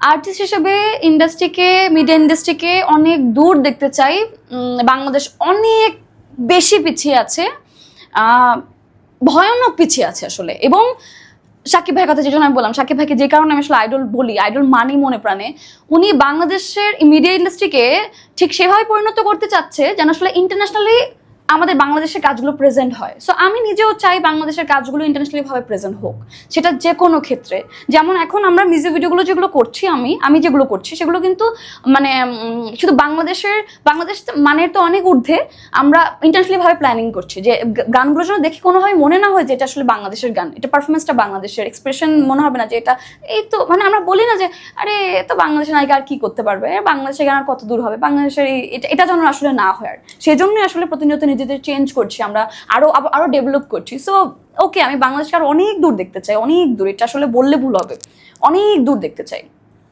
Artist হিসেবে ইন্ডাস্ট্রিকে, media ইন্ডাস্ট্রিকে অনেক দূর দেখতে চাই। বাংলাদেশ অনেক বেশি পিছিয়ে আছে, ভয়ানক পিছিয়ে আছে আসলে। এবং শাকিব ভাইয়ের কথা যে জন্য আমি বললাম, শাকিব ভাইকে যে কারণে আমি আসলে আইডল বলি, আইডল মানি মনে প্রাণে, উনি বাংলাদেশের মিডিয়া ইন্ডাস্ট্রিকে ঠিক সেভাবে পরিণত করতে চাচ্ছে যেন আসলে ইন্টারন্যাশনালি আমাদের বাংলাদেশের কাজগুলো প্রেজেন্ট হয়। সো আমি নিজেও চাই বাংলাদেশের কাজগুলো ইন্টারন্যাশনালি ভাবে প্রেজেন্ট হোক, সেটা যে কোনো ক্ষেত্রে। যেমন এখন আমরা মিউজিক ভিডিওগুলো যেগুলো করছি, আমি যেগুলো করছি সেগুলো কিন্তু মানে শুধু বাংলাদেশ মানের তো অনেক ঊর্ধ্বে আমরা ইন্টারন্যাশনালি ভাবে প্ল্যানিং করছি, যে গানগুলো যেন দেখি কোনোভাবে মনে না হয় যে এটা আসলে বাংলাদেশের গান, এটা পারফরমেন্সটা বাংলাদেশের, এক্সপ্রেশন মনে হবে না যে এটা এই তো মানে আমরা বলি না যে আরে তো বাংলাদেশের নায়িকা আর কি করতে পারবে, বাংলাদেশের গান আর কত দূর হবে, বাংলাদেশের এটা যেন আসলে না হয়। আর সেই জন্যই আসলে প্রতিনিয়ত নিজেদের চেঞ্জ করছি, আমরা আরো ডেভেলপ করছি। সো ওকে, আমি বাংলাদেশকে আর অনেক দূর দেখতে চাই, অনেক দূর, এটা আসলে বললে ভুল হবে, অনেক দূর দেখতে চাই।